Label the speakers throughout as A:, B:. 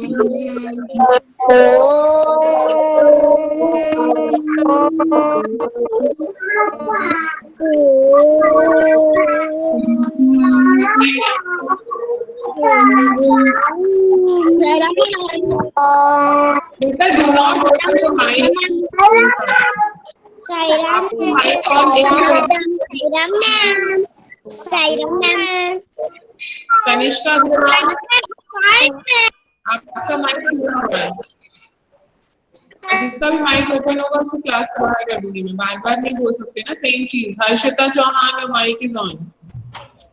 A: बेटा do not open the mic.
B: Sairam
A: mic on Kanishka Agarwal, आपका mic खुला हुआ है। जिसका भी माइक ओपन होगा उसको क्लास से बाहर कर दूंगी मैं। बार बार नहीं बोल सकते ना सेम चीज। Harshita Chauhan, mic is on.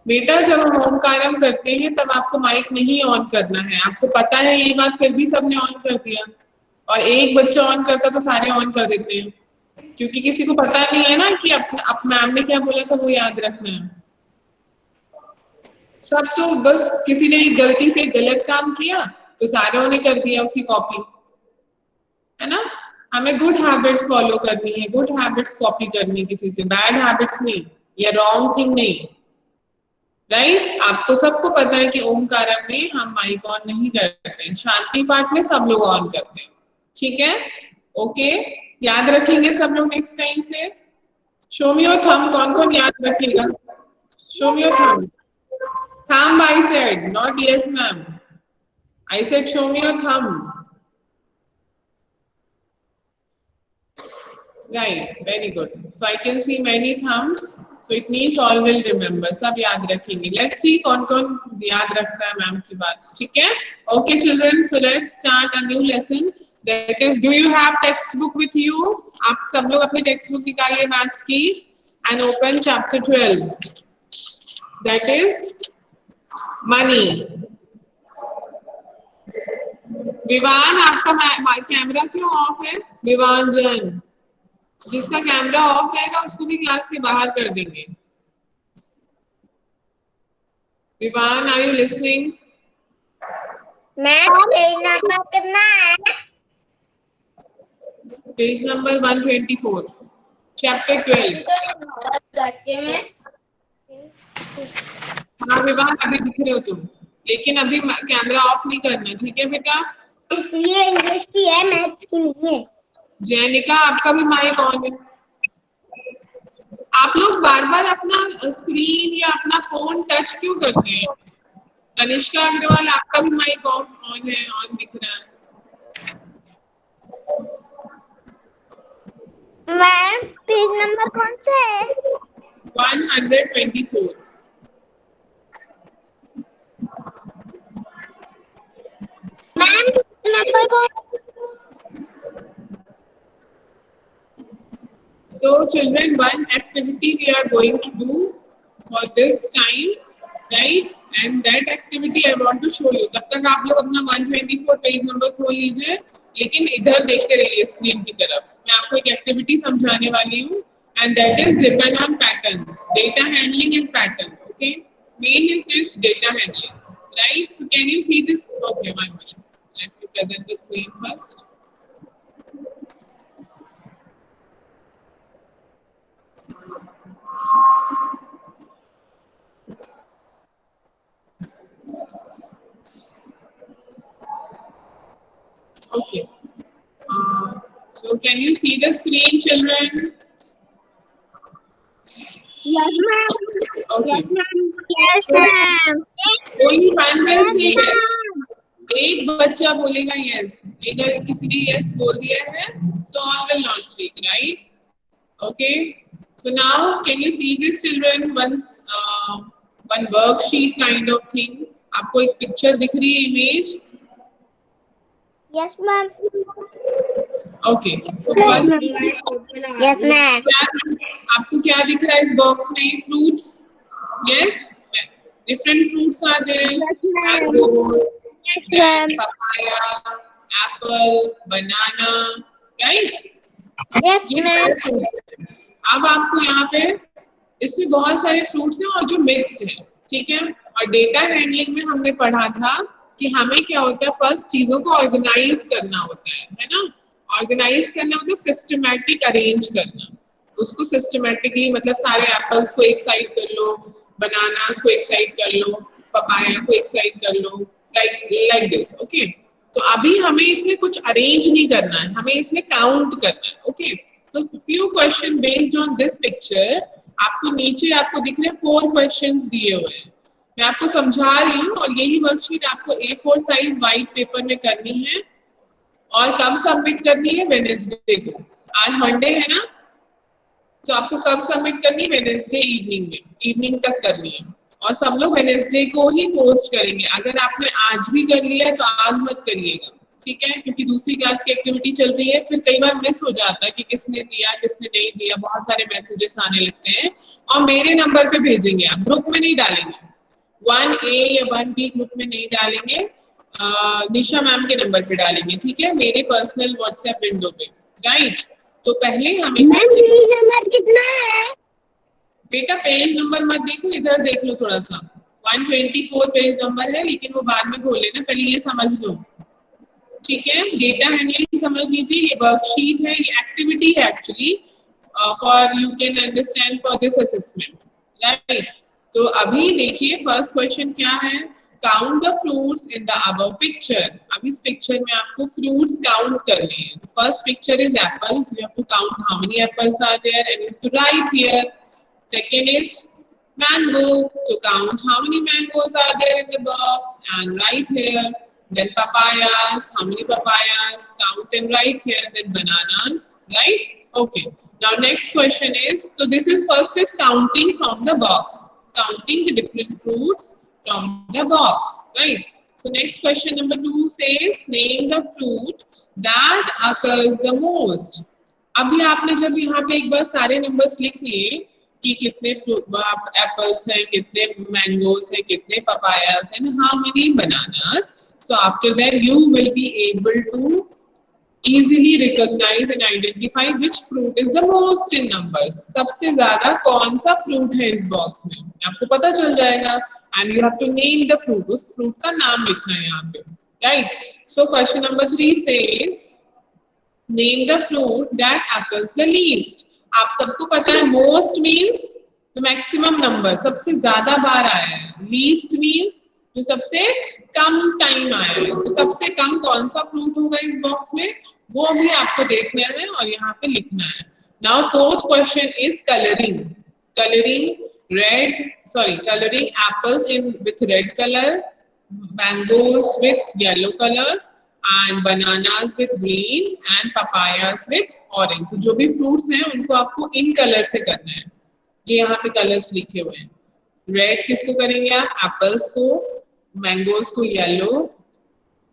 A: बेटा जब हम ओमकारम करते हैं तब आपको माइक नहीं ऑन करना है। आपको पता है ये बात, फिर भी सबने ऑन कर दिया। और एक बच्चा ऑन करता तो सारे ऑन कर देते हैं, क्योंकि किसी को पता नहीं है ना कि अब मैम ने क्या बोला था वो याद रखना है। सब तो बस किसी ने गलती से गलत काम किया तो सारों ने कर दिया उसकी कॉपी, है ना। हमें गुड हैबिट्स फॉलो करनी है, गुड हैबिट्स कॉपी करनी किसी से, बैड हैबिट्स नहीं या रॉन्ग थिंग नहीं। राइट आपको सबको पता है कि ओमकारम में हम माइक ऑन नहीं करते हैं, शांति पाठ में सब लोग ऑन करते हैं। ठीक है, ओके, याद रखेंगे सब लोग नेक्स्ट टाइम से। शो मी योर थंब, कौन कौन याद रखेगा? Show me your thumb. Thumb I said, not yes ma'am. I said show me your thumb. Right, very good. So I can see many thumbs. So it means all will remember. सब याद रखेंगे। Let's see कौन कौन याद रखता है ma'am की बात। ठीक है? Okay children, so let's start a new lesson. That is, do you have textbook with you? आप सब लोग अपनी textbook निकालिए मैथ्स की and open chapter 12. That is money. Vivaan आपका कैमरा क्यों ऑफ है? विवान जैन, जिसका कैमरा ऑफ रहेगा उसको भी क्लास के बाहर कर देंगे। Vivaan are you listening?
B: Ma'am page number कितना है?
A: Page number 124, chapter 12। हाँ विवान अभी दिख रहे हो तुम, लेकिन अभी कैमरा ऑफ नहीं करना, ठीक है बेटा?
B: इसलिए इंग्लिश की है, मैथ्स की नहीं है।
A: जैनिका आपका भी माइक ऑन है। आप लोग बार बार अपना स्क्रीन या अपना फोन टच क्यों करते हैं? कनिष्का अग्रवाल आपका भी माइक ऑन है, ऑन दिख रहा है।
B: मैम पेज नंबर कौन सा है?
A: 124।
B: मैम नंबर कौन?
A: So children, one activity we are going to do for this time, right? And that activity I want to show you. तब तक आप लोग अपना 124 पेज नंबर खोल लीजिए, लेकिन इधर देखते रहिए स्क्रीन की तरफ। मैं आपको एक एक्टिविटी समझाने वाली हूँ, and that is depend on patterns, data handling and pattern. Okay, main is just data handling, right? So can you see this? Okay, 1 minute. Let me present the screen first. Okay. So can you see the screen, children?
B: Yes ma'am.
A: Okay.
B: Yes ma'am. Yes ma'am.
A: Only one will say yes. एक बच्चा बोलेगा yes. अगर किसी ने yes बोल दिया है, so all will not speak, right? Okay. So now can you see this, children? One worksheet kind of thing. आपको एक picture दिख रही है, image?
B: Yes ma'am.
A: Okay. So first,
B: Yes ma'am.
A: आपको क्या दिख रहा है इस बॉक्स में? Fruits. Yes. Different fruits are there. Mangoes, then papaya, apple, banana, right?
B: Yes ma'am.
A: अब आपको यहाँ पे इसमें बहुत सारे फ्रूट्स हैं और जो मिक्स्ड है, ठीक है? और डेटा हैंडलिंग में हमने पढ़ा था कि हमें क्या होता है, फर्स्ट चीजों को ऑर्गेनाइज करना होता है ना? ऑर्गेनाइज करना मतलब सिस्टमैटिक अरेंज करना। उसको सिस्टमैटिकली मतलब सारे एप्पल्स को एक साइड कर लो, बनानास को एक साइड कर लो, पपाया को एक साइड कर लो, लाइक दिस। ओके, तो अभी हमें इसमें कुछ अरेंज नहीं करना है, हमें इसमें काउंट करना है. Okay, so few question based on this picture. आपको नीचे आपको दिख रहे हैं 4 क्वेश्चंस दिए हुए हैं. मैं आपको समझा रही हूँ और यही वर्कशीट आपको A4 साइज व्हाइट पेपर में करनी है. और कब सबमिट करनी है? वेडनेसडे को. आज मंडे है ना, तो आपको कब सबमिट करनी है? वेडनेसडे इवनिंग तक करनी है. और सब लोग वेडनेसडे को ही पोस्ट करेंगे. अगर आपने आज भी कर लिया है तो आज मत करिएगा, ठीक है, क्योंकि दूसरी क्लास की एक्टिविटी चल रही है. फिर कई बार मिस हो जाता है कि किसने दिया किसने नहीं दिया, बहुत सारे मैसेजेस आने लगते हैं. और मेरे नंबर पे भेजेंगे, आप ग्रुप में नहीं डालेंगे, 1A या 1B ग्रुप में नहीं डालेंगे, निशा मैम के नंबर पे डालेंगे, ठीक है, मेरे पर्सनल व्हाट्सएप विंडो पे. राइट, तो पहले हमें
B: नंबर कितना है?
A: बेटा पेज नंबर मत देखो, इधर देख लो थोड़ा सा. 124 पेज नंबर है, लेकिन वो बाद में खोल लेना, पहले ये समझ लो, ठीक है. डेटा हैंडलिंग समझ लीजिए, ये वर्कशीट है, ये एक्टिविटी है actually, for you can understand for this assessment. Right, तो अभी देखिए फर्स्ट क्वेश्चन क्या है. Count the fruits in the above picture. अब इस पिक्चर में आपको फ्रूट्स काउंट करने हैं. First picture is apples, you have to count how many apples are there and you have to write here. Second is mango, so count how many mangoes are there in the box and write here. Then papayas, how many papayas, count and write here. Then bananas, right? Okay, now next question is, so this is first is counting from the box, counting the different fruits from the box, right? So next question number 2 says name the fruit that occurs the most. अभी आपने जब यहाँ पे एक बार सारे numbers लिख लिए कि कितने एप्पल्स हैं, कितने मैंगोस हैं, कितने पपायास हैं, how many bananas. So after that you will be able to easily recognize and identify which fruit is the most in numbers. सबसे ज्यादा कौन सा फ्रूट है इस बॉक्स में, आपको पता चल जाएगा. and you have to name the fruit, उस फ्रूट का नाम लिखना है यहाँ पे. right, so question number 3 says name the fruit that occurs the least. आप सबको पता है मोस्ट मीन्स तो मैक्सिमम नंबर, सबसे ज्यादा बार आया है. लीस्ट मीन्स जो सबसे कम टाइम आया है. तो सबसे कम कौन सा फ्रूट होगा इस बॉक्स में, वो भी आपको देखना है और यहाँ पे लिखना है. Now fourth question is colouring. Colouring apples in with red colour, mangoes with yellow colour and bananas with green and papayas with orange. तो जो भी fruits हैं उनको आपको इन कलर से करना है. ये यहाँ पे कलर्स लिखे हुए हैं. रेड किसको करेंगे आप? एप्पल्स को, मैंगोज को येलो,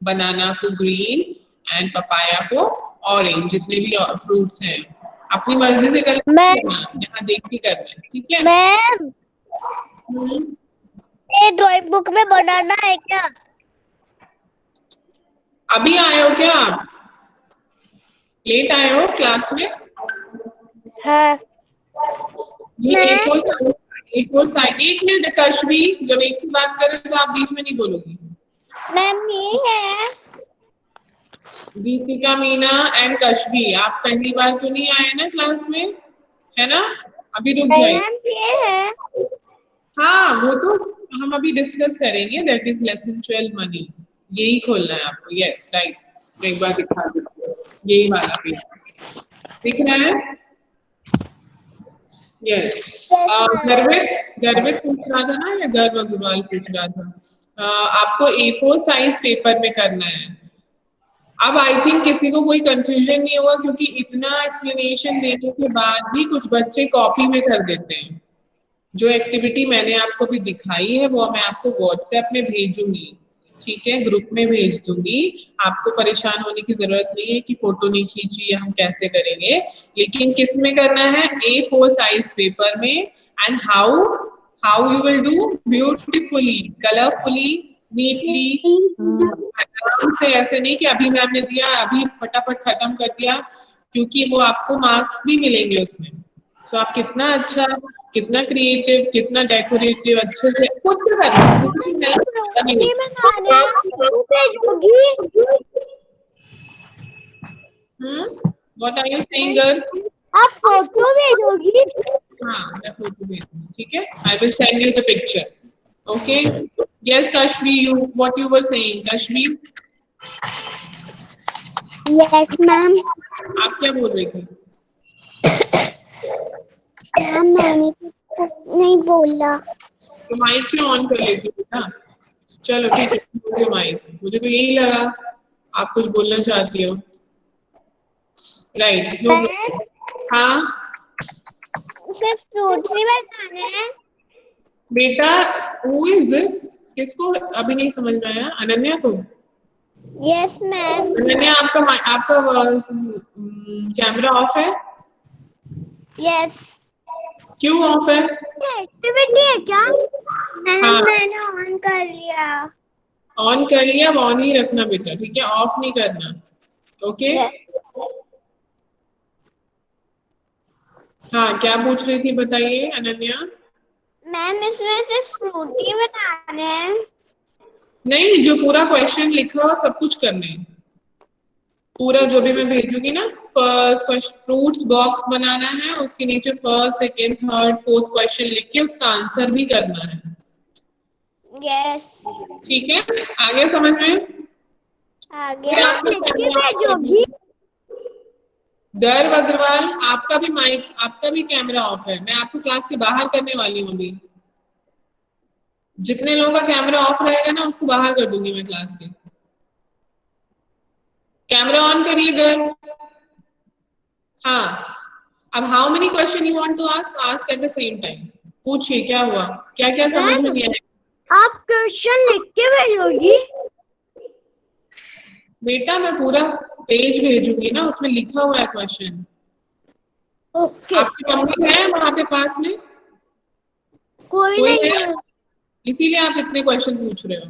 A: बनाना को ग्रीन एंड पपाया को ऑरेंज. जितने भी फ्रूट्स हैं अपनी मर्जी से करना, यहाँ देख के करना है, ठीक है
B: मैम? ये ड्राइंग बुक में बनाना है क्या?
A: अभी आए हो क्या आप? लेट आए हो क्लास में?
B: हाँ.
A: ये A4 साइज. एक मिनट कश्मी, जब एक से बात करें तो आप बीच में नहीं बोलोगी.
B: मैम ये है
A: दीपिका, मीना एंड कश्मी, आप पहली बार तो नहीं आए ना क्लास में, है ना? अभी रुक जाइए.
B: ये है.
A: हाँ, वो तो हम अभी डिस्कस करेंगे. That is lesson 12 money. यही खोलना है आपको. यस राइट, एक बार दिखा दो. यही वाला पेज दिख रहा है. यस, गर्वित पूछ रहा था ना, या गर्व अग्रवाल पूछ रहा था. आपको A4 साइज पेपर में करना है. अब आई थिंक किसी को कोई कंफ्यूजन नहीं होगा, क्योंकि इतना एक्सप्लेनेशन देने के बाद भी कुछ बच्चे कॉपी में कर देते हैं. जो एक्टिविटी मैंने आपको भी दिखाई है वो मैं आपको व्हाट्सएप में भेजूंगी, ठीक है, ग्रुप में भेज दूंगी. आपको परेशान होने की जरूरत नहीं है कि फोटो नहीं खींची या हम कैसे करेंगे. लेकिन किस में करना है? A4 साइज पेपर में. And how you will do? Beautifully, colourfully, neatly, आराम से. ऐसे नहीं कि अभी मैम ने दिया अभी फटाफट खत्म कर दिया, क्योंकि वो आपको मार्क्स भी मिलेंगे उसमें. सो आप कितना अच्छा, कितना क्रिएटिव, कितना डेकोरेटिव अच्छे से खुद से करना. What are you saying, girl?
B: आप फोटो भेजोगी?
A: हाँ, मैं फोटो भेजूंगी, ठीक है. I will send you the picture. Okay. Yes, Kashmi, what you were saying, Kashmi?
B: Yes ma'am.
A: आप क्या बोल रही थी?
B: मैंने नहीं बोला।
A: तो माइक क्यों ऑन कर लेती हो बेटा? चलो ठीक है, बोलिए माइक। मुझे तो यही लगा आप कुछ बोलना चाहती हो। Right, no problem. हाँ
B: सिर्फ फ्रूट्स ही बताने हैं।
A: बेटा, हु इज दिस? किसको अभी नहीं समझ में आया? अनन्या को?
B: Yes ma'am.
A: अनन्या, आपका कैमरा ऑफ है?
B: यस।
A: क्यों ऑफ है?
B: एक्टिविटी है क्या?
A: हाँ,
B: मैंने ऑन कर लिया।
A: ऑन कर लिया, अब ऑन ही रखना बेटा, ठीक है? ऑफ नहीं करना, ओके? हाँ, क्या पूछ रही थी बताइए अनन्या?
B: मैम इसमें सिर्फ फ्रूट ही बनाने हैं।
A: नहीं, जो पूरा क्वेश्चन लिखा हुआ सब कुछ करना है। पूरा जो भी मैं भेजूंगी ना, फर्स्ट क्वेश्चन फ्रूट्स बॉक्स बनाना है, उसके नीचे first second third fourth question लिख के उसका आंसर भी करना है।
B: यस।
A: ठीक है, आगे समझ में?
B: आगे
A: फिर
B: आप लिख के भेजोगी?
A: गर्व अग्रवाल, आपका भी माइक, आपका भी कैमरा ऑफ है। मैं आपको क्लास के बाहर करने वाली हूँ अभी। जितने लोगों का कैमरा ऑफ रहेगा ना, उसको बाहर कर दूंगी मैं क्लास के। कैमरा ऑन करिए गर्व। हाँ, अब how many question you want to ask? Ask at the same time. पूछिए क्या हुआ, क्या क्या समझ में नहीं आया?
B: आप क्वेश्चन लिख के भेजोगी?
A: बेटा मैं पूरा पेज भेजूंगी ना, उसमें लिखा हुआ है क्वेश्चन।
B: ओके।
A: आपकी मम्मी है वहां पे पास में?
B: कोई
A: कोई
B: नहीं
A: है?
B: है।
A: इसीलिए आप इतने क्वेश्चन पूछ रहे हो।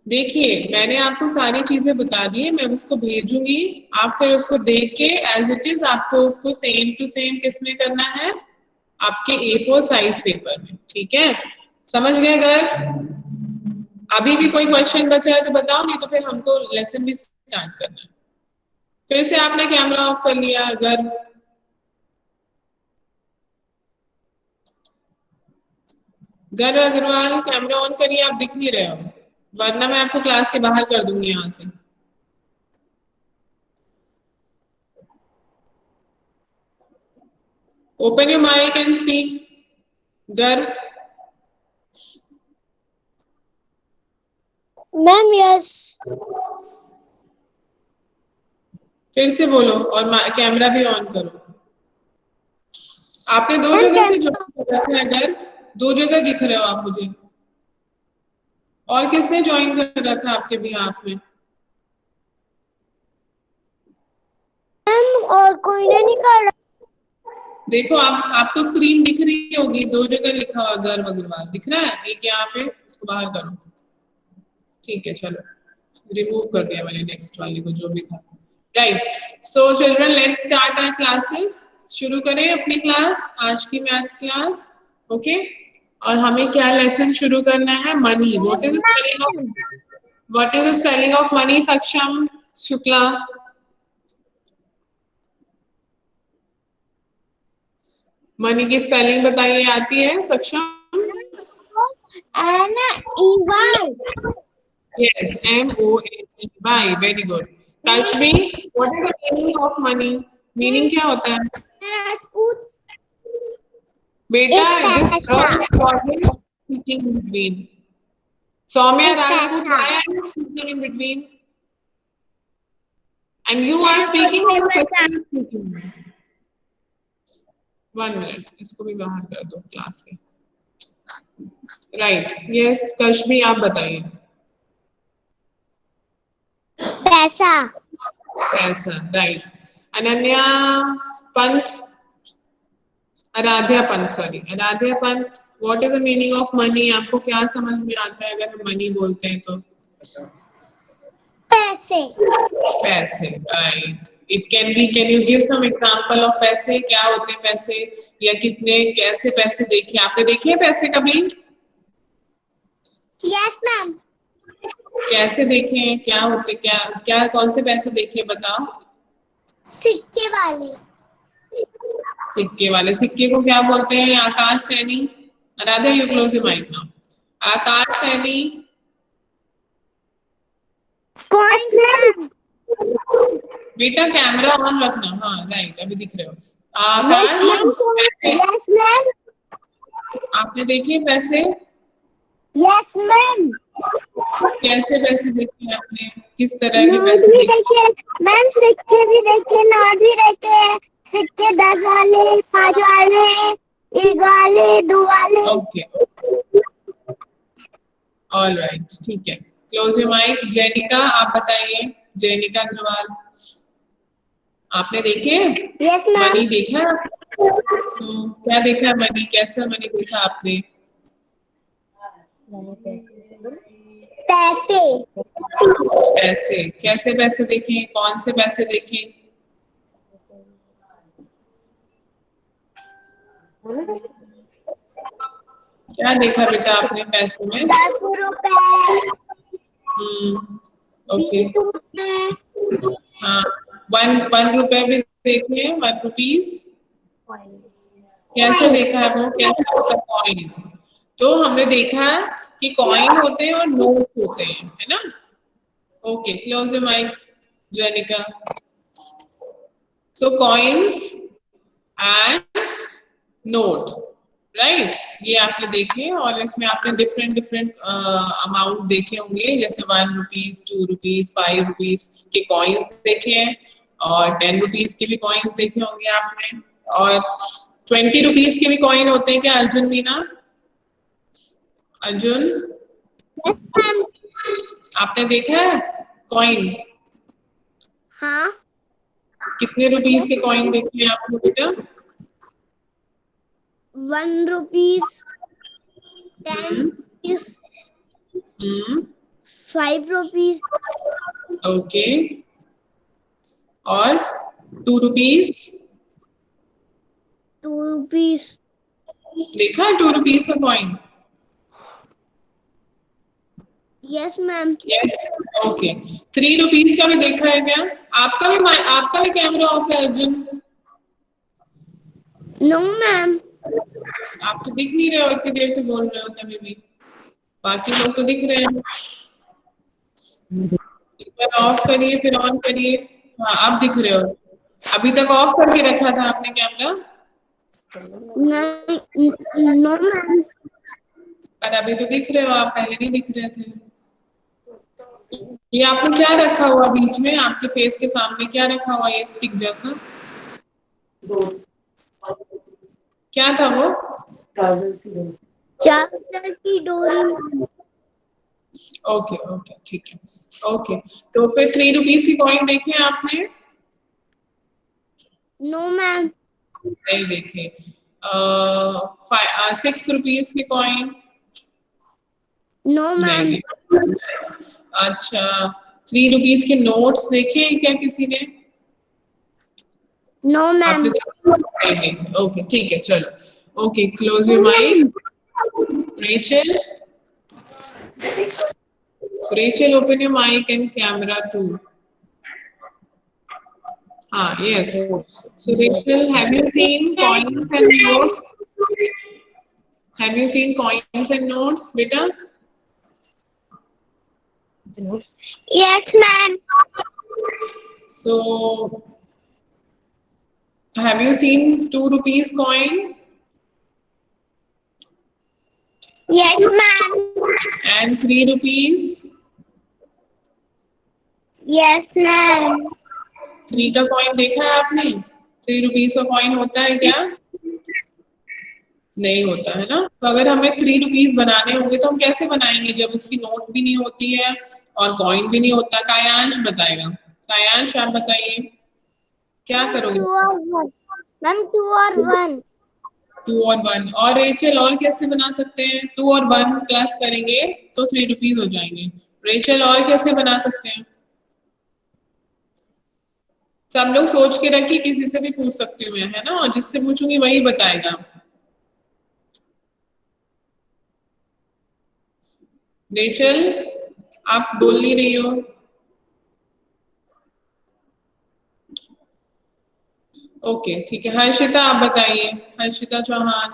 A: देखिए, मैंने आपको सारी चीजें बता दी है, मैं उसको भेजूंगी। आप फिर उसको देख के एज इट इज आपको उसको सेम टू सेम किस में करना है? आपके A4 साइज पेपर में, ठीक है? समझ गए घर? अभी भी कोई क्वेश्चन बचा है तो बताओ, नहीं तो फिर हमको लेसन भी स्टार्ट करना है। फिर से आपने कैमरा ऑफ कर लिया अगर? गर्व अग्रवाल, कैमरा ऑन करिए, आप दिख नहीं रहे हो, वरना मैं आपको क्लास के बाहर कर दूंगी यहाँ से। Open your mic and speak Garv.
B: Ma'am yes.
A: फिर से बोलो और कैमरा भी ऑन करो। आपने दो
B: मैम
A: जगह से ज्वाइन कर रखा है गर्व, दो जगह दिख रहे हो आप मुझे। और किसने ज्वाइन कर रखा है आपके बिहाफ में?
B: और कोई नहीं कर रहा।
A: देखो, आपको स्क्रीन दिख रही होगी, दो जगह लिखा हुआ गर्व अग्रवाल दिख रहा है, एक यहाँ पे, उसको बाहर करो। ठीक है, चलो रिमूव कर दिया मैंने नेक्स्ट वाले को जो भी था। Right, so children let's start our classes. शुरू करें अपनी क्लास, आज की मैथ्स क्लास, ओके? और हमें क्या लेसन शुरू करना है? Money. What is the spelling of money सक्षम शुक्ला? मनी की स्पेलिंग बताइए, आती है सक्षम?
B: MONEY।
A: Yes, MONEY, very good. Kashmi, what is the meaning of money? Meaning क्या होता है? बेटा, this girl is always speaking in between. Soumya Rajput, why are you speaking in between? And you are speaking or your sister is speaking? 1 minute, इसको भी बाहर कर दो class के। Right, yes, कश्मी आप बताइए।
B: पैसा।
A: पैसा, right. Ananya Pant, Aaradhya Pant, sorry Aaradhya Pant, what is the meaning of money? आपको क्या समझ में आता है अगर हम मनी बोलते हैं तो?
B: पैसे।
A: पैसे, right. It can be, can you give some example of पैसे? क्या होते हैं पैसे, या कितने, कैसे पैसे देखे? आपने देखे हैं पैसे कभी?
B: Yes ma'am.
A: कैसे देखे हैं, क्या होते, क्या क्या कौन से पैसे देखे बताओ?
B: सिक्के वाले।
A: सिक्के वाले। सिक्के को क्या बोलते हैं? Akash Saini, Radha you close your mic now. Akash Saini,
B: coins ma'am.
A: बेटा कैमरा ऑन रखना। हाँ राइट, अभी दिख रहे हो। Akash
B: yes ma'am.
A: आपने देखे पैसे?
B: Yes ma'am.
A: कैसे पैसे देखे आपने? किस तरह के
B: नोट
A: पैसे
B: भी
A: देखे?
B: देखे मैम, सिक्के भी देखे, नोट भी देखे। सिक्के 10 वाले, 5 वाले, 1 वाले, 2 वाले।
A: ओके ऑल राइट, ठीक है। Close your mic. जैनिका आप बताइए, जैनिका अग्रवाल आपने देखे?
B: Yes ma'am.
A: मनी देखा? सो क्या देखा मनी? कैसा मनी देखा आपने?
B: पैसे।
A: पैसे कैसे पैसे देखे? कौन से पैसे देखे? क्या देखा बेटा आपने पैसों में?
B: 10 रुपए,
A: ओके
B: 20 रुपए।
A: हाँ, वन रुपए भी देखे? 1 रुपीस कैसे देखा है वो? कैसा होता है कॉइन? तो हमने देखा है कि कॉइन होते हैं और नोट होते हैं, है ना? ओके क्लोज योर माइक जनिका। सो कॉइन्स एंड नोट, राइट? ये आपने देखे और इसमें आपने डिफरेंट डिफरेंट अमाउंट देखे होंगे, जैसे 1 रुपीज, 2 रुपीज, 5 रुपीज के कॉइन्स देखे हैं और 10 रुपीज के भी कॉइन्स देखे होंगे आपने, और 20 रुपीज के भी कॉइन होते हैं क्या अर्जुन मीना? अर्जुन आपने देखा है कॉइन?
B: हाँ।
A: कितने रुपीस के कॉइन देखे हैं आपने बेटा?
B: 1 रुपीस, 10 रुपीस, 5 रुपीस।
A: ओके और 2 रुपीस
B: 2 रुपीस।
A: देखा है 2 रुपीस का coin?
B: Yes ma'am.
A: Yes okay. 3 rupees का भी देखा है क्या? आपका भी कैमरा ऑफ है अर्जुन?
B: No ma'am.
A: आप तो दिख नहीं रहे हो, इतनी देर से बोल रहे हो तभी भी। बाकी लोग तो दिख रहे हैं। एक बार ऑफ करिए फिर ऑन करिए। हाँ आप दिख रहे हो। अभी तक ऑफ करके रखा था आपने कैमरा?
B: नहीं, नो मैम।
A: पर अभी तो दिख रहे हो आप, पहले नहीं दिख रहे थे। ये आपने क्या रखा हुआ बीच में? आपके फेस के सामने क्या रखा हुआ ये स्टिक जैसा? क्या था वो?
B: चार्जर की डोरी।
A: ओके ओके ठीक है। ओके तो फिर 3 रुपीस की कॉइन देखे आपने?
B: No ma'am.
A: नहीं देखे। 6 रुपीस की कॉइन?
B: No ma'am.
A: नहीं देखे। अच्छा 3 रुपीस के नोट्स देखे हैं क्या किसी ने?
B: नो
A: आपने
B: मैम।
A: नहीं देखे। ओके ठीक है चलो। Okay close your mic. Rachel, Rachel, open your mic and camera too. Ah, yes. So Rachel, have you seen coins and notes? Have you seen coins and notes, beta?
B: Yes ma'am.
A: So, have you seen 2 rupees coin?
B: Yes ma'am.
A: And 3 rupees?
B: Yes ma'am.
A: 3 का coin देखा है आपने? 3 rupees का coin होता है क्या? नहीं होता है ना। तो अगर हमें 3 रुपीस बनाने होंगे तो हम कैसे बनाएंगे जब उसकी नोट भी नहीं होती है और कॉइन भी नहीं होता? कायांश बताएगा। कायांश आप बताइए क्या करोगे?
B: 2 और 1 मैम। 2 और 1।
A: 2 और 1। और रेचल और कैसे बना सकते हैं? 2 और 1 प्लस करेंगे तो 3 रुपीस हो जाएंगे। रेचल और कैसे बना सकते हैं? सब लोग सोच के रखिए, किसी से भी पूछ सकती हूँ मैं, है ना? और जिससे पूछूंगी वही बताएगा। रेचल आप बोल नहीं रही हो। ओके ठीक है। हर्षिता आप बताइए, हर्षिता चौहान।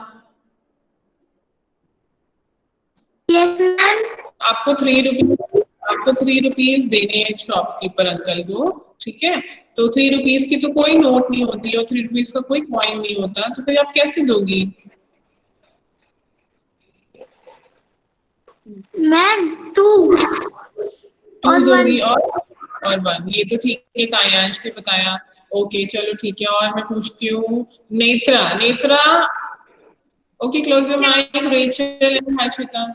B: Yes ma'am.
A: आपको 3 रुपीस आपको 3 रुपीज देने हैं शॉपकीपर अंकल को, ठीक है, तो 3 रुपीज की तो कोई नोट नहीं होती और 3 रुपीज का कोई कॉइन नहीं होता, तो फिर आप कैसे दोगी?
B: मैम 2
A: दोगी और 1, ये तो ठीक है, कायांश ने बताया। ओके चलो ठीक है, और मैं पूछती हूँ Netra. Okay, close your mic, Rachel and Harshita.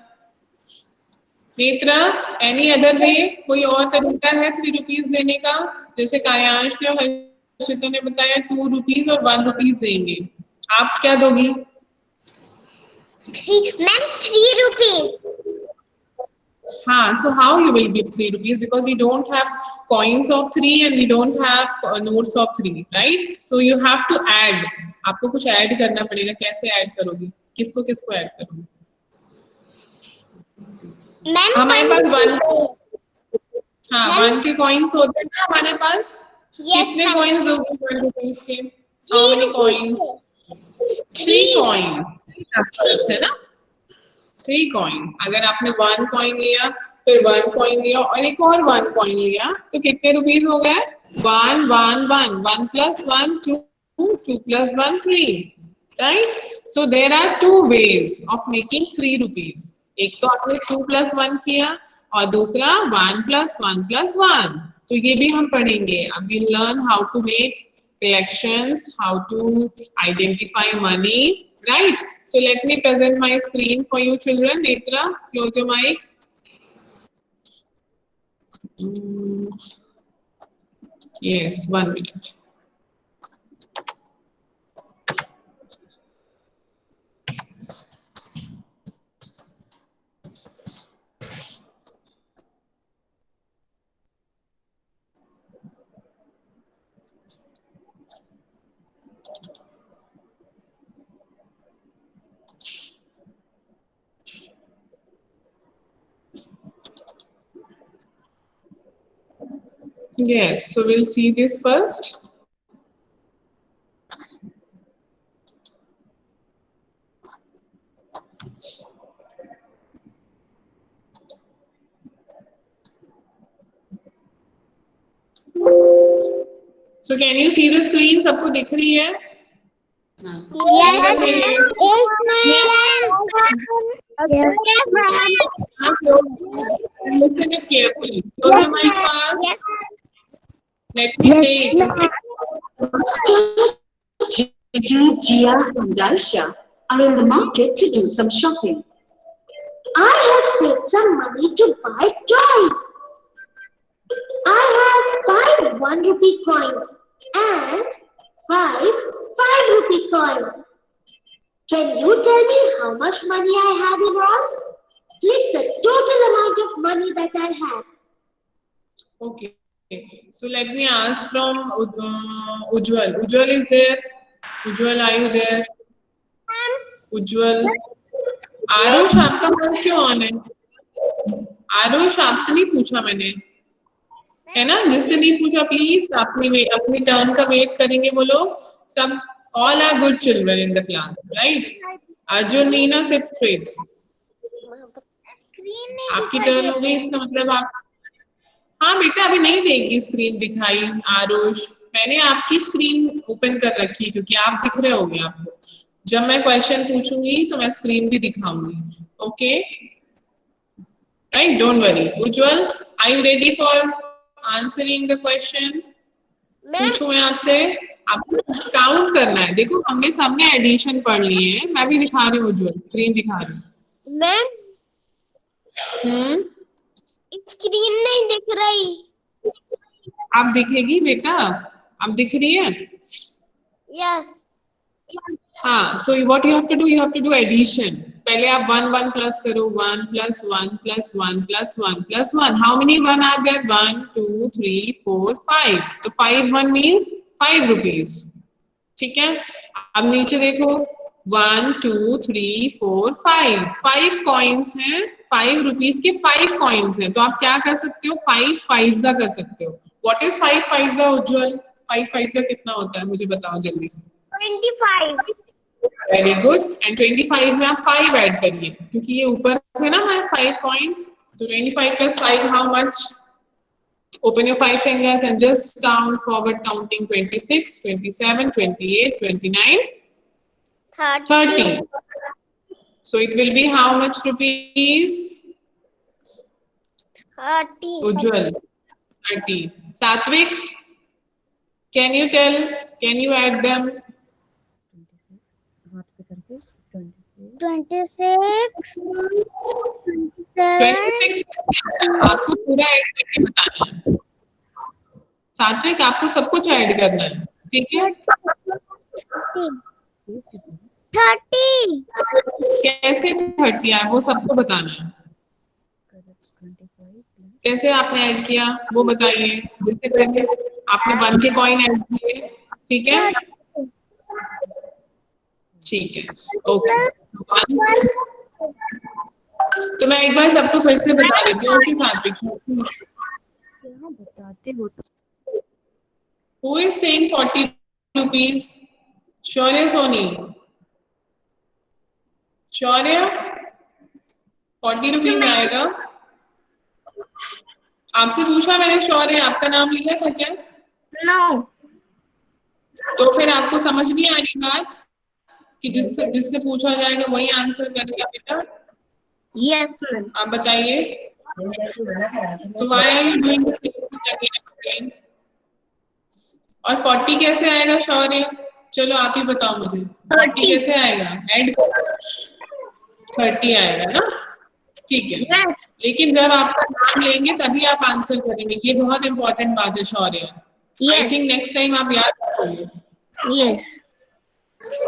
A: Netra, any other way, कोई और तरीका है 3 रुपीज देने का? जैसे कायांश ने और हर्षिता ने बताया 2 रुपीज और 1 रुपीज देंगे, आप क्या दोगी?
B: Ma'am 3 rupees.
A: हाँ, so how you will give 3 rupees, because we don't have coins of 3 and we don't have notes of 3, right? So you have to add. आपको कुछ ऐड करना पड़ेगा, कैसे ऐड करोगी? किसको किसको ऐड करोगी?
B: मैम
A: हमारे पास 1 के कॉइन्स होते हैं ना हमारे पास। कितने कॉइन्स दोगे 1 रुपीज के? How many coins? 3 कॉइन्स है ना, 3 कॉइन्स। अगर आपने 1 कॉइन लिया, फिर 1 कॉइन लिया और एक और 1 कॉइन लिया, तो कितने रुपीस हो गए? 1 1 1 1 plus 1 2 2 plus 1 3, right? So there are 2 ways of making 3 rupees. एक तो आपने 2 plus 1 किया और दूसरा 1 plus 1 plus 1, तो ये भी हम पढ़ेंगे। अब we learn how to make collections, how to identify money, right? So let me present my screen for you children. Netra, close your mic. Yes, 1 minute. Yes, so we'll see this first. So can you see the screen? सबको दिख रही है? Listen it carefully. Close your mic fast. Let me take.
C: Gia and Daisha are in the market to do some shopping. I have saved some money to buy toys. I have 5 1 rupee coins and 5 5 rupee coins. Can you tell me how much money I have in all? Click the total amount of money that I have.
A: Okay. So let me ask from Ujjwal. Ujjwal is there? Ujjwal, are you there? Ujjwal. Aarush, आपका mic क्यों on है? आरुष, आपसे नहीं पूछा मैंने, है ना? जिससे नहीं पूछा प्लीज अपनी टर्न का वेट करेंगे वो लोग सब। All are good children in the class, right? Arjun, Meena 6th grade। आपकी टर्न हो गई, इसका मतलब आप, हाँ बेटा अभी नहीं देगी स्क्रीन दिखाई। आरुष, मैंने आपकी स्क्रीन ओपन कर रखी है क्योंकि आप दिख रहे होंगे आपको। जब मैं क्वेश्चन पूछूंगी तो मैं स्क्रीन भी दिखाऊंगी, okay? Right, don't worry. Ujjwal, are you ready for answering the question? पूछूं मैं आपसे? आपको काउंट करना है। देखो हमने सबने एडिशन पढ़ ली है, मैं भी दिखा रही हूँ उज्जवल, स्क्रीन दिखा रही हूँ।
B: मैम स्क्रीन नहीं दिख रही।
A: आप दिखेगी बेटा, अब दिख रही है?
B: यस।
A: हाँ, so what you have to do? You have to do addition. पहले आप 1 1 प्लस करो, 1 plus 1 plus 1 plus 1 plus 1. How many 1 are there? 1 2 3 4 5. तो 5 1 means 5 rupees. ठीक है? अब नीचे देखो, 1 2 3 4 5. 5 coins हैं, 5 rupees के 5 coins हैं, तो आप क्या कर सकते हो? 5 5s कर सकते हो। What is 5 5s? Ujjwal, 5 5s कितना होता है मुझे बताओ जल्दी से।
B: 25।
A: Very good. एंड 25 में आप 5 ऐड करिए क्योंकि ये ऊपर थे ना हमारे 5 coins, So 25 plus 5, how much? Open your 5 fingers and just count forward counting 26, 27, 28, 29, 30. So it will be how much rupees?
B: 30.
A: Ujjwal, 30. Satvik, can you tell? Can you add them?
B: 26.
A: 26 आपको पूरा ऐड करके बताना है। सात्विक आपको सब कुछ ऐड करना है, ठीक है?
B: 30.
A: कैसे 30 है वो सबको बताना है। कैसे आपने ऐड किया वो बताइए। जैसे पहले आपने 1 के कॉइन ऐड किए, ठीक है? ठीक है, ओके। तो मैं एक बार सबको फिर से बता देती हूँ कि सात्विक
D: बताते हो तो
A: Who is saying 40 rupees? Shaurya Soni, Shaurya 40 rupees आएगा। आपसे पूछा मैंने शौर्य, आपका नाम लिया था क्या?
B: No.
A: तो फिर आपको समझ नहीं आ रही बात कि जिससे पूछा जाएगा वही आंसर करेगा बेटा?
B: Yes, ma'am.
A: आप बताइए। So why are you doing the same thing again and again? और 40 कैसे आएगा शौर्य? चलो आप ही बताओ मुझे। 40 कैसे आएगा? ऐड 30 आएगा ना? ठीक है।
B: Yes.
A: लेकिन जब आपका नाम लेंगे तभी आप आंसर करेंगे। ये बहुत इंपॉर्टेंट बात है Shaurya. I think next time आप याद रखेंगे।
B: Yes.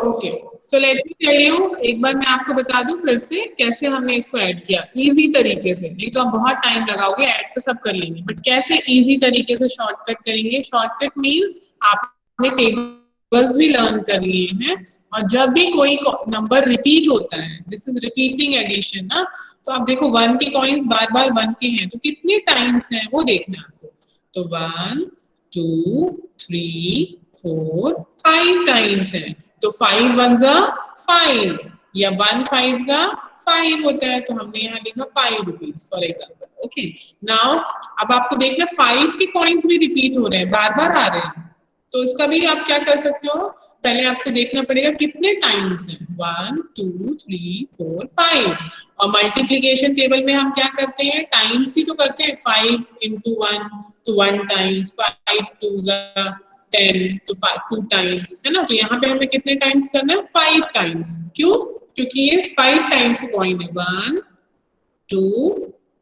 A: Okay, so let me tell you, एक बार मैं आपको बता दूं फिर से कैसे हमने इसको ऐड किया इजी तरीके से। नहीं तो आप बहुत टाइम लगाओगे, ऐड तो सब कर लेंगे, बट कैसे इजी तरीके से शॉर्टकट करेंगे। शॉर्टकट मींस आपने टेबल्स भी लर्न कर लिए हैं, और जब भी कोई नंबर रिपीट होता है, दिस इज रिपीटिंग एडिशन ना, तो आप देखो 1 के कॉइन्स बार बार 1 के हैं तो कितने टाइम्स हैं वो देखना है आपको। तो 1 2 3 4 5 टाइम्स है, तो 5 1 जा 5 या 1 5 जा 5 होता है, तो हमने यहाँ लिखा 5 rupees for example. Okay, now अब आपको देखना 5 के कॉइन्स भी रिपीट हो रहे हैं, बार बार आ रहे हैं, तो इसका भी आप क्या कर सकते हो, पहले आपको देखना पड़ेगा कितने टाइम्स हैं। 1 2 3 4 5। और मल्टीप्लिकेशन टेबल में हम क्या करते हैं, टाइम्स ही तो करते हैं। 5 into 1 तो 1 टाइम्स, 5 2 10 तो 2 टाइम्स, है ना। तो यहाँ पे हमें कितने टाइम्स करना है, 5 टाइम्स। क्यों? क्योंकि ये 5 टाइम्स कॉइन है। 1 2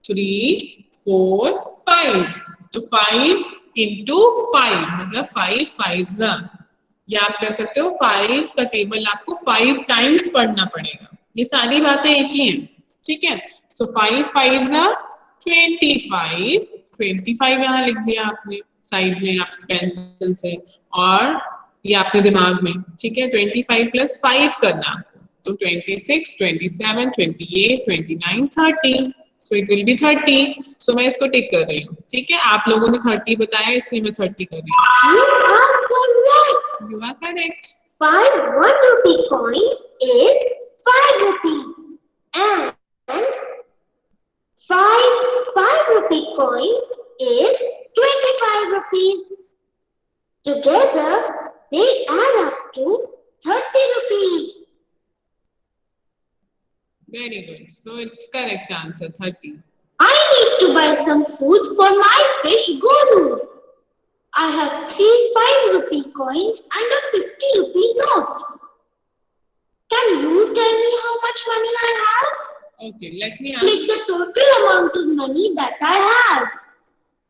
A: 3 4 5, तो 5 into 5 मतलब 5 5 या आप कह सकते हो 5 का टेबल आपको 5 टाइम्स पढ़ना पड़ेगा। ये सारी बातें एक ही हैं, ठीक है। सो 5 5 25, 25 यहाँ लिख दिया आपने साइड में आपकी पेंसिल से, और ये आपने दिमाग में, ठीक है। 25 प्लस 5 करना आपको, तो 26 27 28 29 30, सो इट विल बी 30। सो मैं इसको टिक कर रही हूँ, ठीक है। आप लोगों ने 30 बताया इसलिए मैं 30 कर रही हूँ। You are correct.
C: 5 1 rupee coins is 5 rupees and 5 rupee coins is 25 rupees. Together they add up to 30 rupees.
A: Very good. So it's correct answer 30.
C: I need to buy some food for my fish Guru. I have 3 5 rupee coins and a 50 rupee note. Can you tell me how much money I have?
A: Okay, let me
C: Click
A: ask.
C: the total amount of money that I have.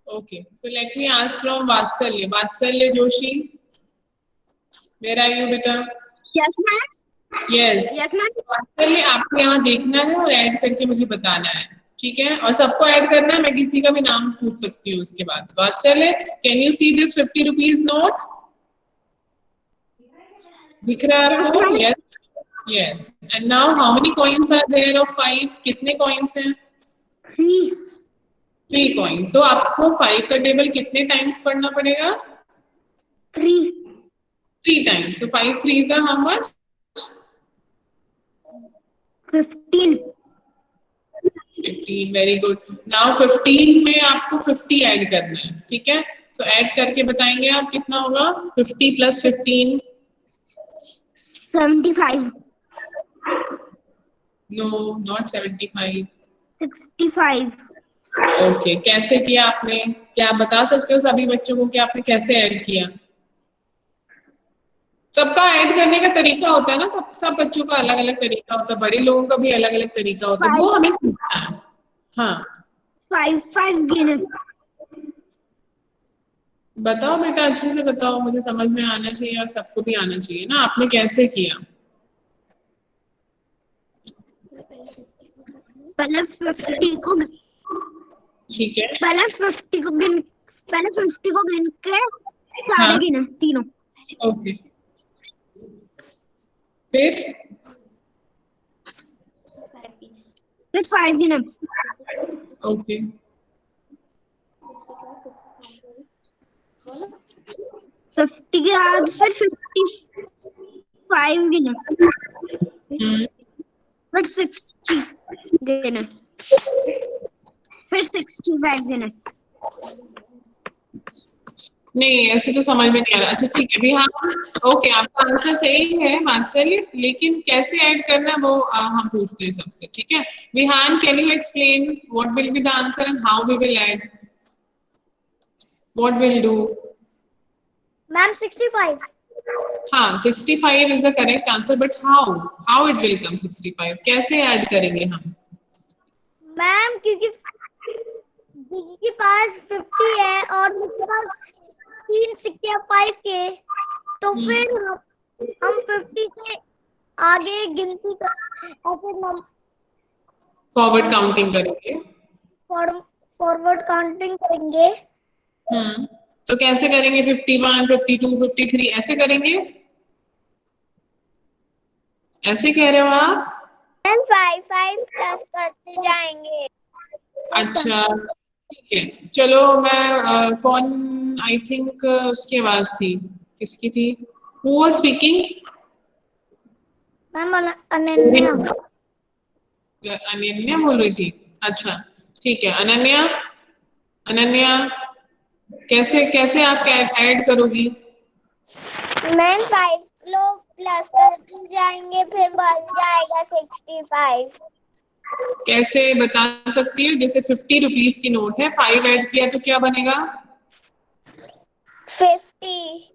A: Okay, so let me ask from Vatsalya. Vatsalya Joshi, where are you, beta?
B: Yes, ma'am.
A: Yes.
B: Yes, ma'am.
A: Vatsalya, आपको यहाँ देखना है और add करके मुझे बताना है, ठीक है। और सबको ऐड करना है, मैं किसी का भी नाम पूछ सकती हूँ उसके बाद। Vatsalya, can you see this 50 rupees note? दिख रहा है आपको? Yes yes. And now how many coins are there of 5? कितने कॉइन्स हैं? 3 कॉइन्स। सो आपको 5 का टेबल कितने टाइम्स पढ़ना पड़ेगा? 3 times. So 5 3s are how much?
B: 15.
A: 15, very good. Now 15 में आपको 50 ऐड करना है, ठीक है? तो ऐड करके बताएंगे आप कितना होगा? 50 प्लस 15
B: 75
A: नो नॉट 75।
B: 65
A: ओके, कैसे किया आपने? क्या आप बता सकते हो सभी बच्चों को कि आपने कैसे ऐड किया? सबका ऐड करने का तरीका होता है ना, सब बच्चों का अलग अलग तरीका होता है, बड़े लोगों का भी अलग अलग तरीका होता है, वो हमें सीखना है। हाँ
B: 5 गिने।
A: बताओ बेटा, अच्छे से बताओ, मुझे समझ में आना चाहिए और सबको भी आना चाहिए ना, आपने कैसे किया?
B: पहले 50 को
A: ठीक है,
B: पहले 50 को गिन के सारे
A: हाँ
B: गिने तीनों।
A: ओके, फिर
B: फिर 5 गिने।
A: ओके,
B: 50 के बाद फिर 55 गिने। फिर 60 गिने। फिर 65 गिने।
A: नहीं ऐसे तो समझ में नहीं आ रहा। अच्छा ठीक है विहान, ओके आपका आंसर सही है वात्सल्य, लेकिन कैसे ऐड करना है वो हम पूछते हैं सबसे, ठीक है? Vihaan, can you explain what will be the answer and how we will add? What will do?
B: Ma'am 65।
A: हाँ 65 is the correct answer, but how it will come 65? कैसे ऐड करेंगे हम?
B: मैम क्योंकि दीदी के पास 50 है और मुझके पास 3 सिक्के हैं 5 के, तो फिर हम 50 से आगे गिनती कर और फिर
A: फॉरवर्ड काउंटिंग करेंगे।
B: फॉरवर्ड काउंटिंग करेंगे।
A: तो कैसे करेंगे? 51, 52, 53 ऐसे करेंगे? ऐसे कह रहे हो आप?
B: 5 प्लस करते जाएंगे।
A: अच्छा ठीक है, चलो मैं कौन, आई थिंक उसकी आवाज थी, किसकी थी? Who was speaking?
B: Ma'am Ananya.
A: Ananya बोल रही थी। अच्छा ठीक है, अनन्या, अनन्या कैसे कैसे आप ऐड करोगी?
B: मैम 5 लोग प्लस करते जाएंगे फिर बन जाएगा 65।
A: कैसे बता सकती हो? जैसे 50 रुपीज की नोट है, 5 ऐड किया तो क्या बनेगा?
B: 50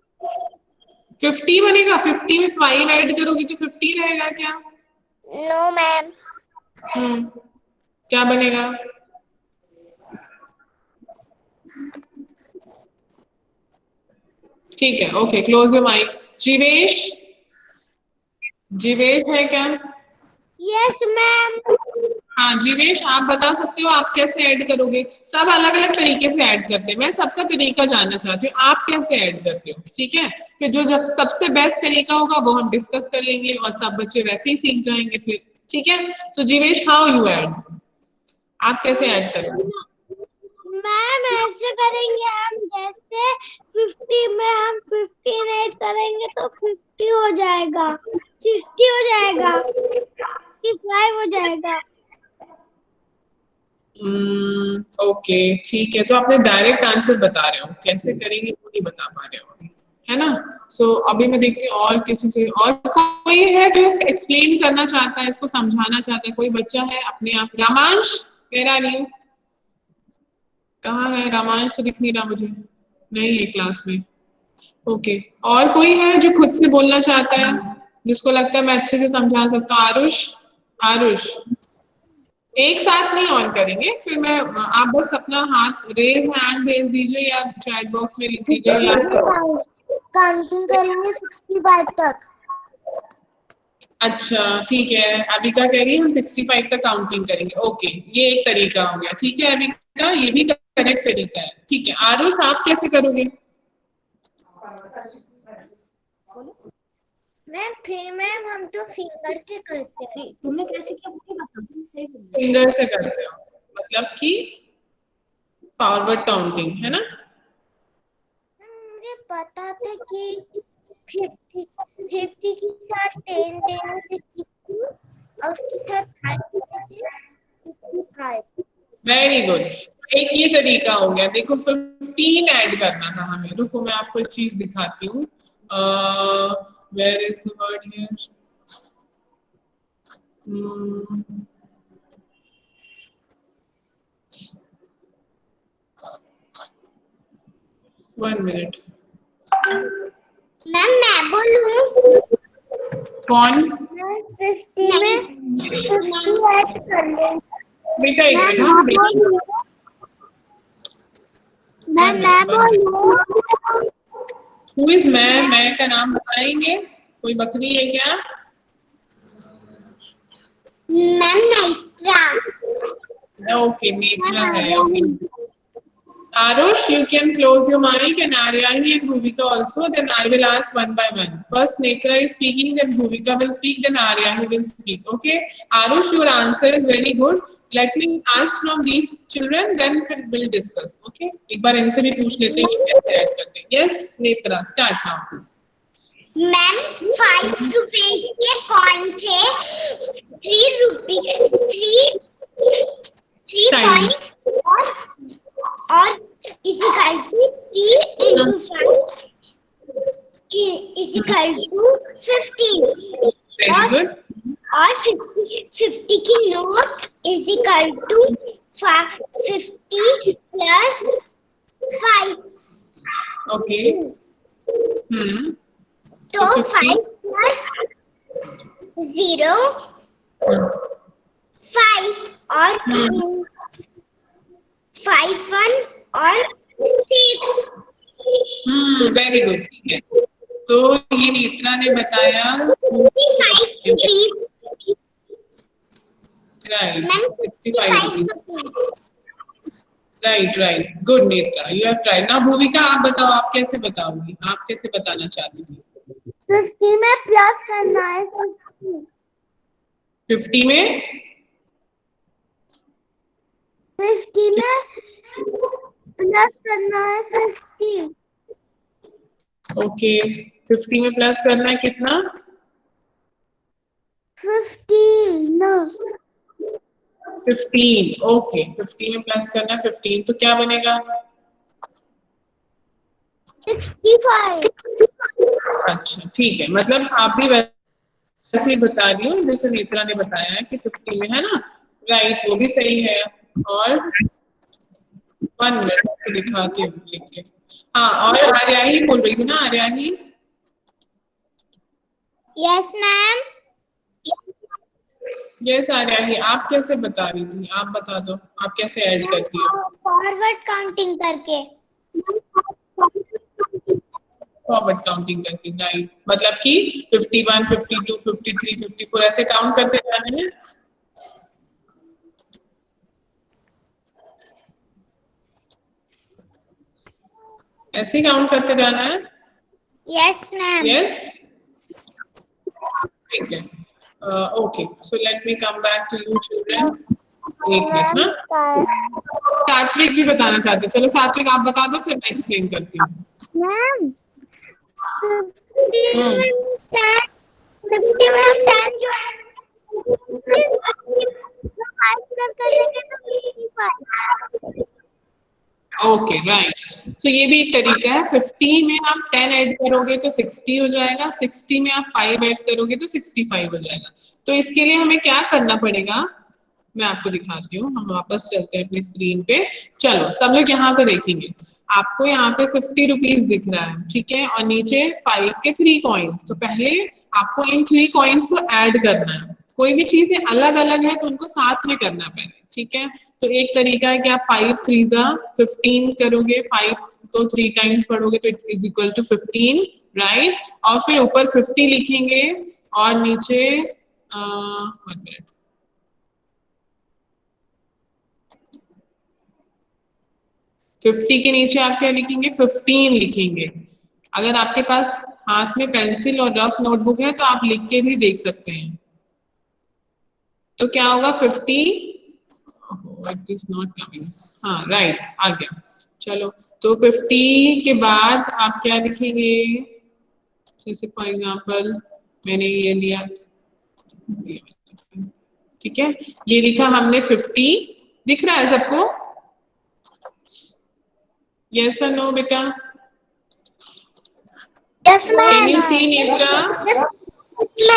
A: 50 बनेगा। 50 में 5 ऐड करोगी तो 50 रहेगा क्या?
B: No ma'am.
A: क्या बनेगा? ठीक है, okay, close your mic. Jeevesh, Jeevesh है क्या?
B: Yes ma'am.
A: हाँ जीवेश, आप बता सकते हो आप कैसे ऐड करोगे? सब अलग अलग तरीके से ऐड करते हैं, मैं सबका तरीका जानना चाहती हूँ, आप कैसे ऐड करते हो? ठीक है, फिर जो जब सबसे बेस्ट तरीका होगा वो हम डिस्कस कर लेंगे और सब बच्चे वैसे ही सीख जाएंगे फिर, ठीक है? सो जीवेश, हाउ यू ऐड, आप कैसे ऐड करोगे?
B: मैम ऐसे करेंगे हम, जैसे 50 में हम 15 ऐड करेंगे तो 50 हो जाएगा, 60 हो जाएगा, 55 हो जाएगा।
A: ओके ठीक है, तो आपने डायरेक्ट आंसर बता रहे हो, कैसे करेंगे वो नहीं बता पा रहे हो अभी, है ना? सो अभी मैं देखती हूँ और किसी से, और कोई है जो एक्सप्लेन करना चाहता है, इसको समझाना चाहता है? कोई बच्चा है अपने आप? रामांश, वेयर आर यू? कहाँ है रामांश? तो दिख नहीं रहा मुझे, नहीं है क्लास में। ओके, और कोई है जो खुद से बोलना चाहता है, जिसको लगता है मैं अच्छे से समझा सकता हूँ? आरुष, आरुष एक साथ नहीं ऑन करेंगे, फिर मैं, आप बस अपना हाथ रेज हैंड भेज दीजिए या चैट बॉक्स में लिख दीजिए या
B: काउंटिंग करेंगे 65 तक।
A: अच्छा ठीक है, अबिका कह रही है हम 65 तक काउंटिंग करेंगे। ओके, ये एक तरीका हो गया, ठीक है अबिका, ये भी करेक्ट तरीका है, ठीक है। आरुष आप कैसे करोगे?
B: मैम हम तो फिंगर से करते हैं।
C: तुमने कैसे किया मुझे बता, तुम सही बोल रही
A: फिंगर से करते हो, मतलब कि फॉरवर्ड काउंटिंग, है ना?
B: मुझे पता था कि 50 के साथ 10 देने से और उसके साथ 5 देने से 55।
A: Very good. एक ये तरीका हो गया, देखो 15 ऐड करना था हमें। रुको मैं आपको एक चीज दिखाती हूँ। Where is the word here? 1 minute.
B: Ma'am मैं बोलूं?
A: कौन?
B: 50 में 50 ऐड कर ले।
A: बेटा एक मिनट।
B: मैं बोलूं?
A: Who is मैं का नाम बताएंगे? कोई बकरी है क्या?
B: मैम नेत्रा।
A: ओके नेत्रा है। Okay Arush, you can close your mic, and Aryahi and Bhuvika also. Then I will ask one by one. First Netra is speaking, then Bhuvika will speak, then Aryahi will speak. Okay? Arush, your answer is very good. Let me ask from these children, then we'll discuss. Okay? एक बार इनसे भी पूछ लेते हैं कैसे add करते हैं. Yes, Netra, start now.
B: Ma'am 5 rupees के कॉइन थे, 3 रुपीस 3 कॉइन्स और इसी करके 3 into 5 equal to 15।
A: Very good.
B: और 50 की note is equal to 50 plus 5।
A: Okay.
B: तो
A: So
B: 5 प्लस 0 5 और 5 1 और 6।
A: Very good. ठीक है, तो ये नेत्रा ने बताया।
B: 65 rupees.
A: Right,
B: ma'am
A: 65 rupees. Right good Netra, you have tried. Now Bhuvika आप बताओ, आप कैसे बताओगी? आप कैसे बताना चाहती थी?
B: 50 में प्लस करना है।
A: 50 में
B: 50 में प्लस करना है 50।
A: ओके 50 में प्लस करना है कितना?
B: 15।
A: 15। ओके 50 में प्लस करना है 15, तो क्या बनेगा?
B: 65।
A: अच्छा ठीक है, मतलब आप भी वैसे ही बता रही हो जैसे नेत्रा ने बताया है कि 50 में है ना। राइट, वो भी सही है। और 1 मिनट दिखाती हूँ लिख के। हाँ, और आर्याही बोल रही थी ना, Aryahi?
B: Yes ma'am.
A: Yes Aryahi, आप कैसे बता रही थी? आप बता दो, आप कैसे ऐड करती हो?
B: फॉरवर्ड काउंटिंग करके।
A: फॉरवर्ड काउंटिंग करके, राइट। मतलब कि 51, 52, 53, 54 ऐसे काउंट करते जाने हैं। ऐसे काउंट करते जाना है।
B: Yes ma'am.
A: यस ठीक है। Okay, so let me come back to you children. एक मिनट। हाँ, सात्विक भी बताना चाहते हैं। चलो सात्विक आप बता दो, फिर मैं एक्सप्लेन करती हूँ।
B: मैम 50 में 10 जो है 5 प्लस करेंगे तो 55।
A: ओके राइट, सो ये भी एक तरीका है। 50 में आप 10 ऐड करोगे तो 60 हो जाएगा, 60 में आप 5 ऐड करोगे तो 65 हो जाएगा। तो इसके लिए हमें क्या करना पड़ेगा, मैं आपको दिखाती हूँ। हम वापस चलते हैं अपनी स्क्रीन पे। चलो सब लोग यहाँ पे देखेंगे, आपको यहाँ पे 50 रुपीज दिख रहा है, ठीक है, और नीचे 5 के 3 कॉइन्स। तो पहले आपको इन 3 कॉइन्स को ऐड करना है। कोई भी चीजें अलग अलग है तो उनको साथ में करना पहले, ठीक है। तो एक तरीका है कि आप 5 3 15 करोगे, 5 को 3 टाइम्स पढ़ोगे तो it is equal to 15, right. और फिर ऊपर 50 लिखेंगे और नीचे 1 मिनट, के नीचे आप क्या लिखेंगे? 15 लिखेंगे। अगर आपके पास हाथ में पेंसिल और रफ नोटबुक है तो आप लिख के भी देख सकते हैं। तो क्या होगा? 50, इट इज नॉट कमिंग, हाँ राइट आ गया। चलो, तो 50 के बाद आप क्या लिखेंगे? जैसे फॉर एग्जांपल मैंने ये लिया, ठीक है, ये लिखा हमने 50, दिख रहा है सबको? यस और नो बेटा?
B: Yes, ma'am.
A: Can you see Netra?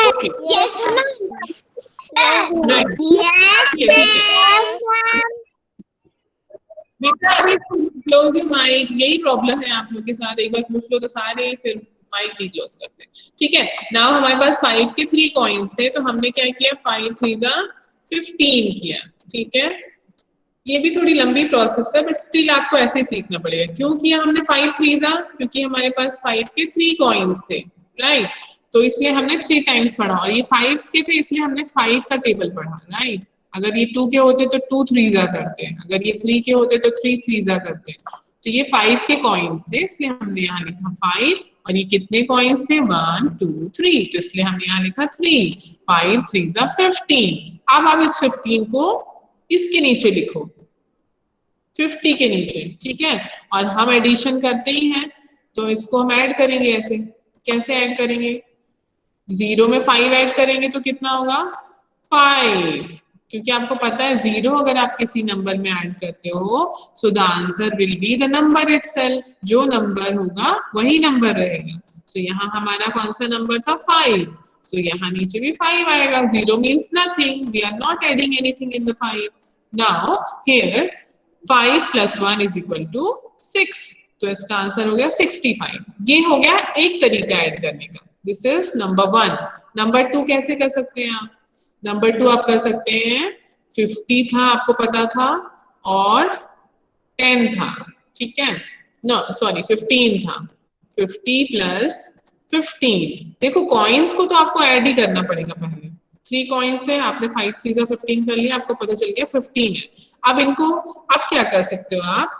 A: Okay.
B: Yes, ma'am.
A: Right.
B: Yes,
A: Yes.
B: ma'am.
A: बेटा अभी क्लोज योर माइक, यही प्रॉब्लम है आप लोग के साथ, एक बार पूछ लो तो सारे फिर माइक नहीं क्लोज करते। ठीक है, नाउ हमारे पास 5 के 3 कॉइन्स थे, तो हमने क्या किया, 5 3 जा 15 किया। ठीक है, ये भी थोड़ी लंबी प्रोसेस है, बट स्टिल आपको ऐसे ही सीखना पड़ेगा। क्यों किया हमने 5 3 जा? क्योंकि हमारे पास 5 के 3 कॉइन्स थे, राइट? तो इसलिए हमने 3 टाइम्स पढ़ा, और ये 5 के थे इसलिए हमने 5 का टेबल पढ़ा, राइट? अगर ये 2 के होते तो 2 3 जा करते, अगर ये 3 के होते तो 3 3 जा करते। तो ये 5 के कॉइन्स थे इसलिए हमने यहाँ लिखा 5, और ये कितने कॉइन्स थे, 1 2 3, तो इसलिए हमने यहाँ लिखा 3। 5 3 जा 15। अब आप इस 15 को इसके नीचे लिखो, 50 के नीचे, ठीक है? और हम एडिशन करते ही हैं, तो इसको हम ऐड करेंगे ऐसे। कैसे ऐड करेंगे? 0 में 5 ऐड करेंगे तो कितना होगा, 5, क्योंकि आपको पता है 0 अगर आप किसी नंबर में ऐड करते हो so the answer will be the number itself, जो नंबर होगा वही नंबर रहेगा। सो यहाँ हमारा कौन सा नंबर था, 5, सो यहाँ नीचे भी 5 आएगा। 0 means nothing, we are not adding anything in the 5। Now here 5 + 1 = 6, तो इसका आंसर हो गया 65। ये हो गया एक तरीका ऐड करने का, दिस इज नंबर 1। नंबर 2 कैसे कर सकते हैं आप? नंबर 2 आप कर सकते हैं, 50 था आपको पता था और 10 था, ठीक है? नो सॉरी 15 था, 50 + 15। देखो कॉइन्स को तो आपको ऐड ही करना पड़ेगा पहले। 3 कॉइन्स है, आपने 5 3 जा 15 कर लिया, आपको पता चल गया 15 है। अब इनको आप क्या कर सकते हो, आप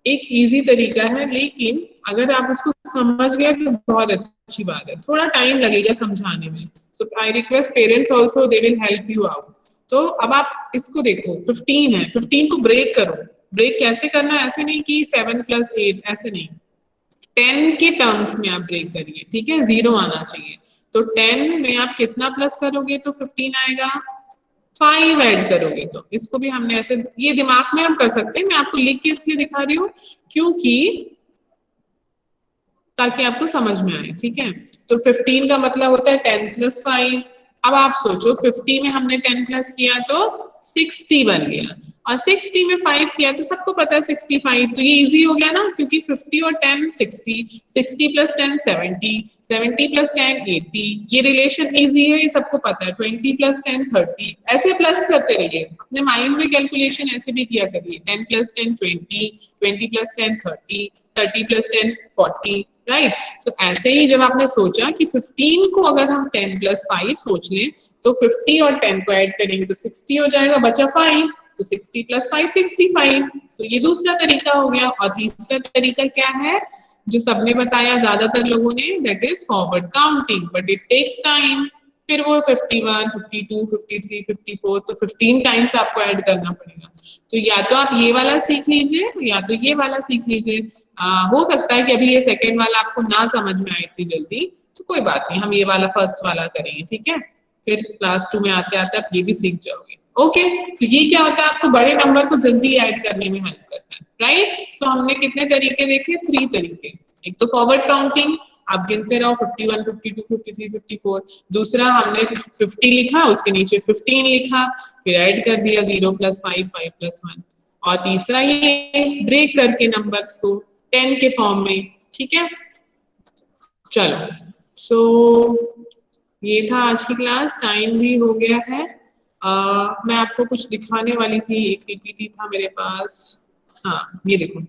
A: एक इजी तरीका है, लेकिन अगर आप उसको समझ गए तो बहुत अच्छी बात है, थोड़ा टाइम लगेगा समझाने में। So I request parents also, they will help you out. तो अब आप इसको देखो, 15 है, 15 को ब्रेक करो। ब्रेक कैसे करना है, ऐसे नहीं कि 7 + 8, ऐसे नहीं, 10 के टर्म्स में आप ब्रेक करिए, ठीक है? 0 आना चाहिए, तो 10 में आप कितना प्लस करोगे तो 15 आएगा, 5 ऐड करोगे तो। इसको भी हमने ऐसे, ये दिमाग में हम कर सकते हैं, मैं आपको लिख के इसलिए दिखा रही हूँ क्योंकि ताकि आपको समझ में आए, ठीक है? तो 15 का मतलब होता है 10 + 5। अब आप सोचो 50 में हमने 10 प्लस किया तो 60 बन गया, और 60 में 5 किया तो सबको पता है 65, तो ये इजी हो गया ना, क्योंकि 50 और 10 60, 60 + 10 70, 70 + 10 80, ये रिलेशन इजी है, ये सबको पता है। 20 + 10 30, ऐसे प्लस करते रहिए, अपने माइंड में कैलकुलेशन ऐसे भी किया करिए। 10 + 10 20, 20 + 10 30, 30 + 10 40, राइट? सो ऐसे ही जब आपने सोचा कि 15 को अगर हम 10 + 5 सोच लें तो 50 और 10 को ऐड करेंगे तो 60 हो जाएगा, बचा 5, तो 60 + 5 65। सो ये दूसरा तरीका हो गया। और तीसरा तरीका क्या है जो सबने बताया ज्यादातर लोगों ने, that is forward counting, but it takes time. फिर वो 51 52 53 54, तो 15 टाइम्स आपको ऐड करना पड़ेगा। तो या तो आप ये वाला सीख लीजिए या तो ये वाला सीख लीजिए। हो सकता है कि अभी ये सेकंड वाला आपको ना समझ में आए इतनी जल्दी, तो कोई बात नहीं, हम ये वाला फर्स्ट वाला करेंगे, ठीक है? फिर क्लास 2 में आते आते आप ये भी सीख जाओगे। ओके, तो ये क्या होता है, आपको बड़े नंबर को जल्दी ऐड करने में हेल्प करता है, राइट? सो हमने कितने तरीके देखे, 3 तरीके। एक तो फॉरवर्ड काउंटिंग, आप गिनते रहो 51 52 53 54। दूसरा हमने 50 लिखा, उसके नीचे 15 लिखा, फिर ऐड कर दिया 0 + 5 5 + 1। और तीसरा ये ब्रेक करके नंबर्स को 10 के फॉर्म में, ठीक है? चलो, सो ये था आज की क्लास, टाइम भी हो गया है। मैं आपको कुछ दिखाने वाली थी, एक पीपीटी था मेरे पास, हाँ ये देखो।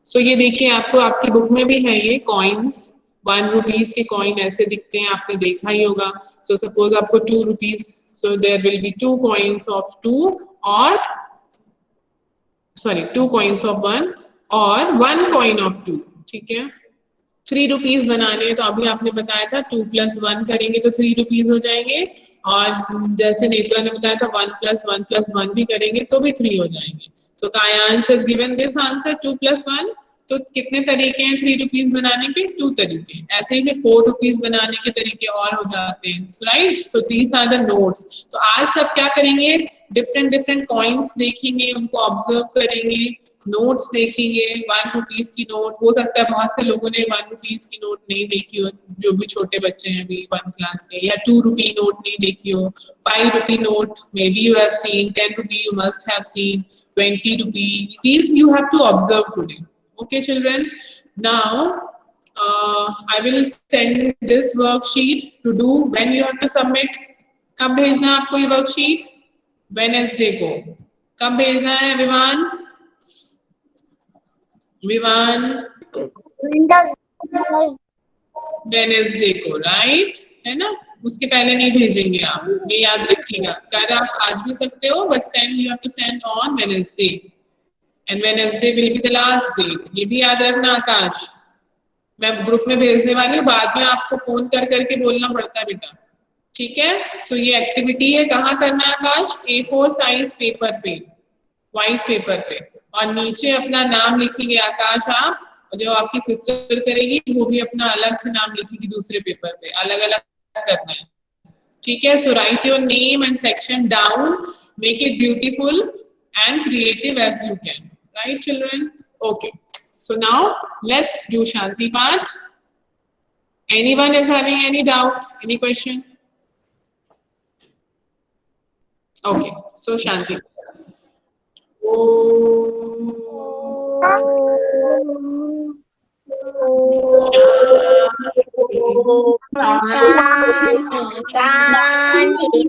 A: सो ये देखिए, आपको आपकी बुक में भी है ये कॉइन्स, 1 रुपीज के कॉइन ऐसे दिखते हैं, आपने देखा ही होगा। सो सपोज आपको 2 rupees, so there will be 2 coins of 2 और सॉरी 2 कॉइन्स ऑफ 1 और 1 कॉइन ऑफ 2, ठीक है? 3 रुपीज बनाने, तो अभी आपने बताया था 2 + 1 करेंगे तो 3 रुपीज हो जाएंगे, और जैसे नेत्रा ने बताया था 1 + 1 + 1 भी करेंगे तो भी 3 हो जाएंगे। सो कायांश हैज गिवन दिस आंसर 2 + 1, तो कितने तरीके हैं 3 रुपीज बनाने के? 2 तरीके। ऐसे ही फिर 4 रुपीज बनाने के तरीके और हो जाते हैं, right? So these are the notes. तो आज सब क्या करेंगे, डिफरेंट डिफरेंट कॉइन्स देखेंगे, उनको ऑब्जर्व करेंगे, नोट्स देखेंगे। 1 रुपीज की नोट, हो सकता है बहुत से लोगों ने 1 रुपीज की नोट नहीं देखी हो, जो भी छोटे बच्चे हैं अभी 1 क्लास के, या 2 रुपी नोट नहीं देखी हो, 5 rupee note may be you have seen, 10 rupee you must have seen, 20 rupee, these you have to observe today. Okay children, now I will send this worksheet to do when you have to submit. कब भेजना है आपको ये worksheet? Wednesday को। कब भेजना है Vivaan? Vivaan Wednesday को, राइट? है ना? उसके पहले नहीं भेजेंगे आप, ये याद रखिएगा। कर आप आज भी सकते हो, but send you have to send on Wednesday, and Wednesday will be the last date. ये भी याद रखना आकाश, मैं ग्रुप में भेजने वाली हूँ, बाद में आपको फोन कर करके बोलना पड़ता है बेटा, ठीक है? सो ये एक्टिविटी है, कहाँ करना है आकाश? A4 साइज पेपर पे, व्हाइट पेपर पे, और नीचे अपना नाम लिखेंगे आकाश आप, और जो आपकी सिस्टर करेगी वो भी अपना अलग से नाम लिखेगी दूसरे पेपर पे, अलग अलग करना है, ठीक है? So write your name and section down, make it beautiful and creative as you can, right children? Okay, so now let's do Shanti part. Anyone is having any doubt, any question? Okay, so Shanti.
B: Shanti.